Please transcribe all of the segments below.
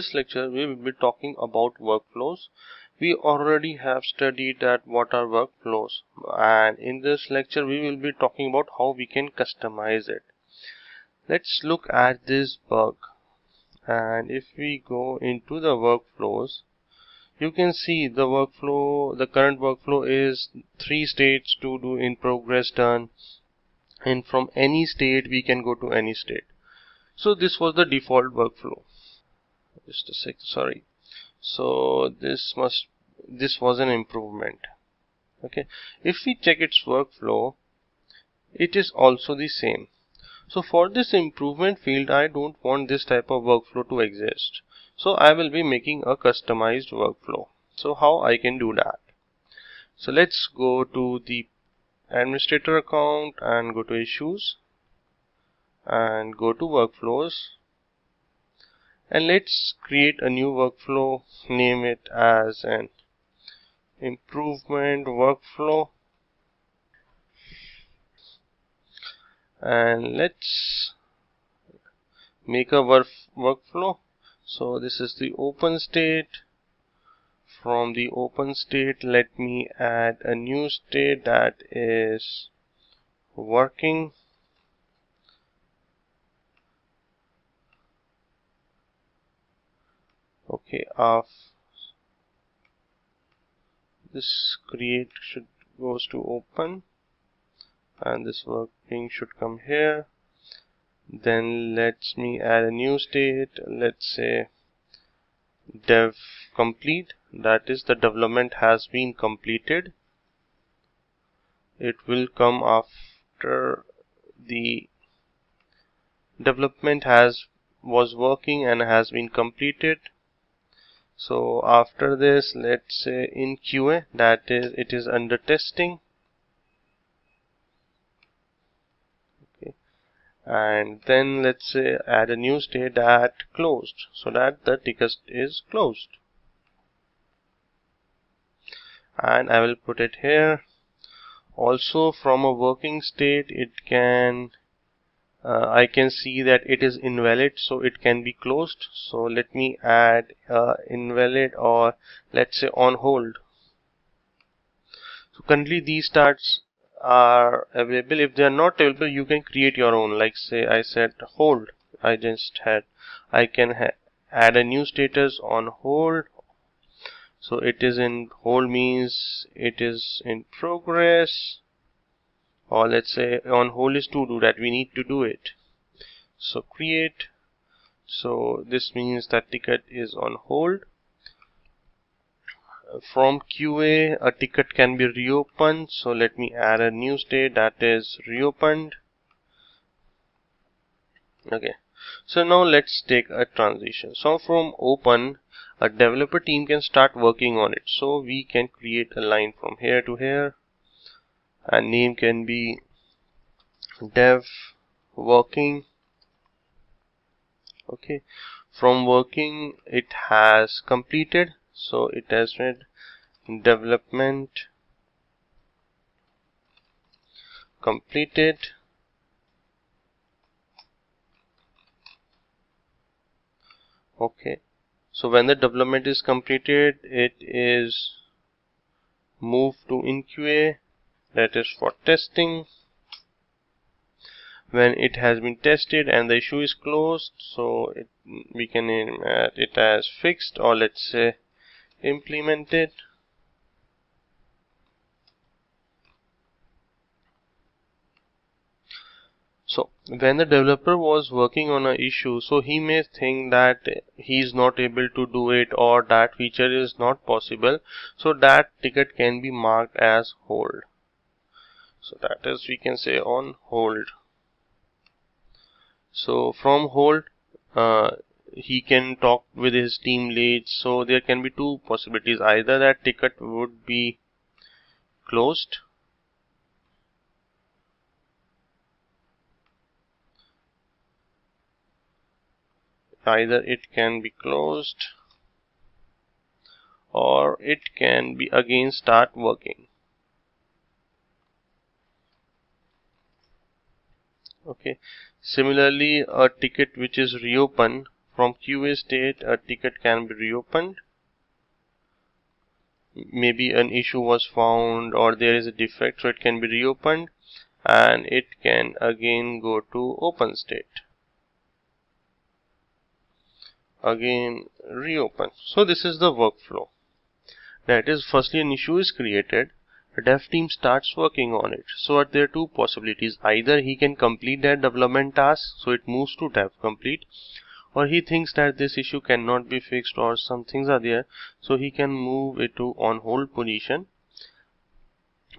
this lecture we will be talking about workflows. We already have studied that what are workflows, and in this lecture we will be talking about how we can customize it. Let's look at this bug, and if we go into the workflows, you can see the current workflow is 3 states: to do, in progress, done, and from any state we can go to any state. So this was the default workflow. Just a sec, sorry. So this was an improvement. Okay, if we check its workflow, it is also the same. So for this improvement field, I don't want this type of workflow to exist. So I will be making a customized workflow. So how I can do that? So let's go to the administrator account and go to issues and go to workflows, and let's create a new workflow, name it as an improvement workflow, and let's make a workflow. So this is the open state. From the open state, let me add a new state, that is working. Okay, this create should goes to open, and this working should come here. Then let me add a new state, let's say dev complete, that is the development has been completed. It will come after the development was working and has been completed. So after this, let's say in QA, that is it is under testing. Okay, and then let's say add a new state, that closed, so that the ticket is closed, and I will put it here. Also from a working state, it can I can see that it is invalid, so it can be closed. So let me add invalid, or let's say on hold. So currently these starts are available. If they are not available, you can create your own. Like say I said hold, I can add a new status on hold. So it is in hold means it is in progress, or let's say on hold is to do that, we need to do it. So create, so this means that ticket is on hold. From QA, a ticket can be reopened, so let me add a new state, that is reopened. Okay, so now let's take a transition. So from open, a developer team can start working on it. So we can create a line from here to here, and name can be dev working. Okay, from working it has completed, so it has made development completed. Okay, so when the development is completed, it is moved to in QA, that is for testing. When it has been tested and the issue is closed, so we can name it as fixed, or let's say implemented. So when the developer was working on an issue, so he may think that he is not able to do it, or that feature is not possible, so that ticket can be marked as hold. So that is, we can say on hold. So from hold, he can talk with his team leads. So there can be two possibilities: either that ticket would be closed, or it can be again start working. Okay, similarly a ticket which is reopened From QA state, a ticket can be reopened. Maybe an issue was found or there is a defect, so it can be reopened, and it can again go to open state. Again reopen. So this is the workflow. That is, firstly an issue is created, the dev team starts working on it. So there are two possibilities: either he can complete that development task, so it moves to dev complete, or he thinks that this issue cannot be fixed or some things are there, so he can move it to on hold position.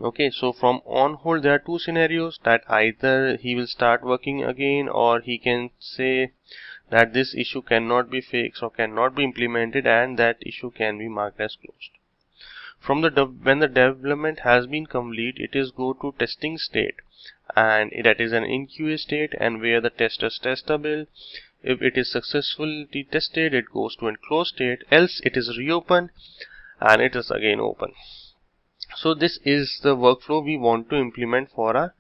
Okay, so from on hold there are two scenarios, that either he will start working again, or he can say that this issue cannot be fixed or cannot be implemented, and that issue can be marked as closed. From when the development has been complete, it is go to testing state, and that is an in QA state, and where the test is testable. If it is successfully tested, it goes to a closed state, else it is reopened and it is again open. So this is the workflow we want to implement for a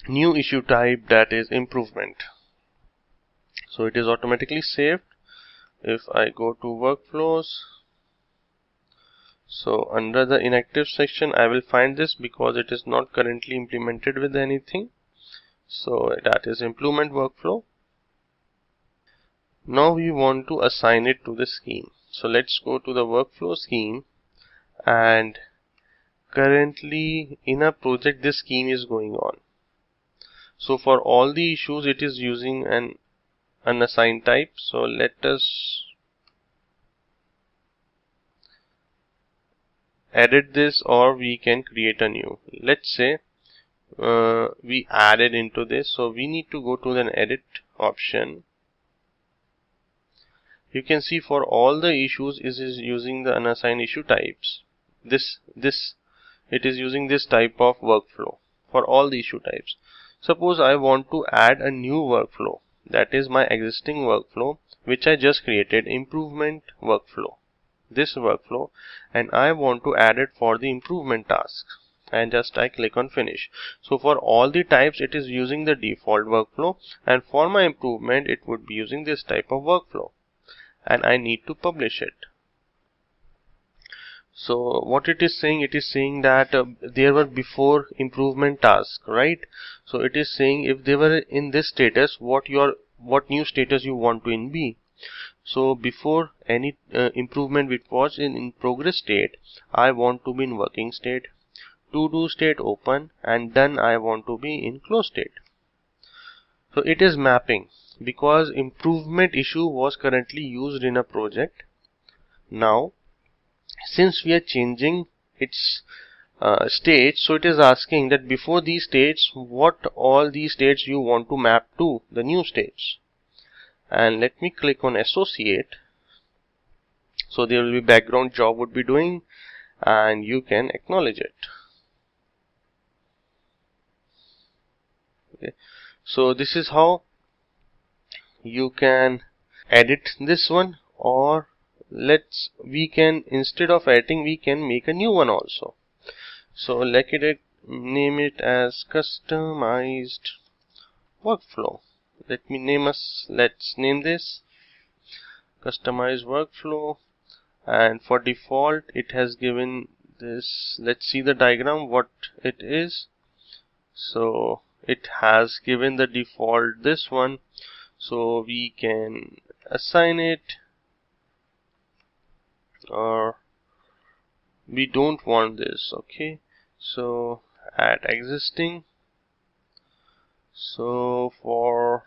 new issue type, that is improvement. So it is automatically saved. If I go to workflows, so under the inactive section I will find this because it is not currently implemented with anything. So that is improvement workflow. Now we want to assign it to the scheme. So let's go to the workflow scheme, and currently in a project this scheme is going on. So for all the issues it is using an unassigned type. So let us edit this, or we can create a new. Let's say we added into this, so we need to go to the edit option. You can see for all the issues it is using the unassigned issue types. It is using this type of workflow for all the issue types. Suppose I want to add a new workflow, that is my existing workflow which I just created, improvement workflow, this workflow, and I want to add it for the improvement task, and just I click on finish. So for all the types it is using the default workflow, and for my improvement it would be using this type of workflow, and I need to publish it. So what it is saying that there were before improvement task, right? So it is saying if they were in this status, what new status you want to in be. So before any improvement which was in progress state, I want to be in working state, to do state open, and then I want to be in closed state. So it is mapping because improvement issue was currently used in a project. Now since we are changing its state, so it is asking that before these states, what all these states you want to map to the new states. And let me click on associate. So there will be background job would be doing, and you can acknowledge it. Okay. So this is how you can edit this one, or we can, instead of editing, we can make a new one also. So name it as customized workflow. Let's name this customized workflow, and for default it has given this. Let's see the diagram what it is. So it has given the default this one, so we can assign it, or we don't want this. Okay, so add existing. So for,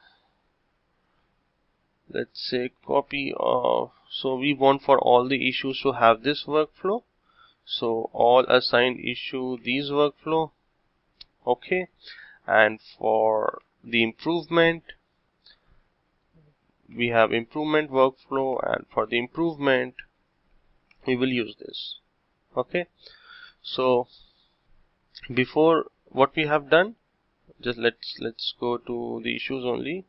let's say, copy of, so we want for all the issues to have this workflow, so all assigned issue these workflow. Okay, and for the improvement we have improvement workflow, and for the improvement we will use this. Okay, so before what we have done, just let's go to the issues only,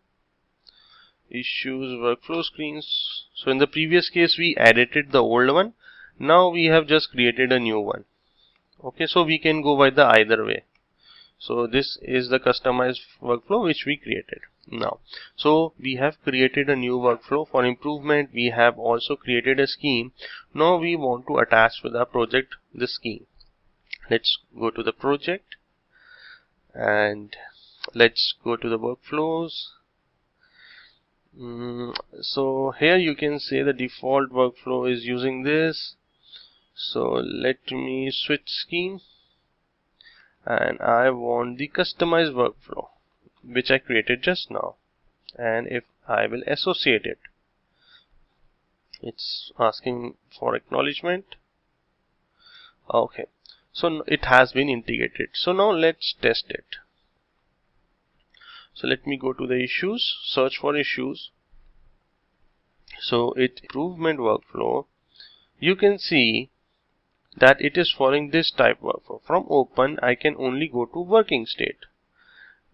issues workflow screens. So in the previous case we edited the old one, now we have just created a new one. Okay, so we can go by the either way. So this is the customized workflow which we created. now. So we have created a new workflow. For improvement, we have also created a scheme. Now we want to attach with our project the scheme. Let's go to the project and let's go to the workflows. So here you can say the default workflow is using this. So let me switch scheme, and I want the customized workflow which I created just now. And if I will associate it, it's asking for acknowledgement. Okay, so it has been integrated. So now let's test it. So let me go to the issues, search for issues. So it improvement workflow, you can see that it is following this type workflow. From open, I can only go to working state.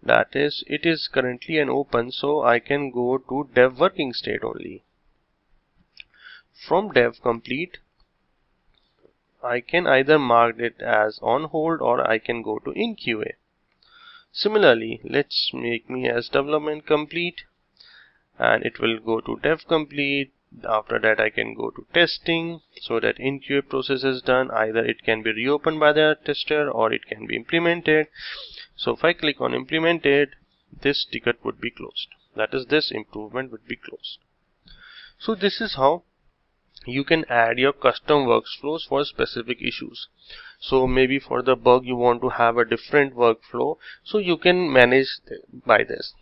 That is, it is currently an open, so I can go to dev working state only. From dev complete, I can either mark it as on hold or I can go to in QA. Similarly, let's make me as development complete, and it will go to dev complete. After that, I can go to testing, so that in QA process is done. Either it can be reopened by the tester or it can be implemented. So if I click on implemented, this ticket would be closed. That is, this improvement would be closed. So this is how you can add your custom workflows for specific issues. So maybe for the bug you want to have a different workflow, so you can manage by this.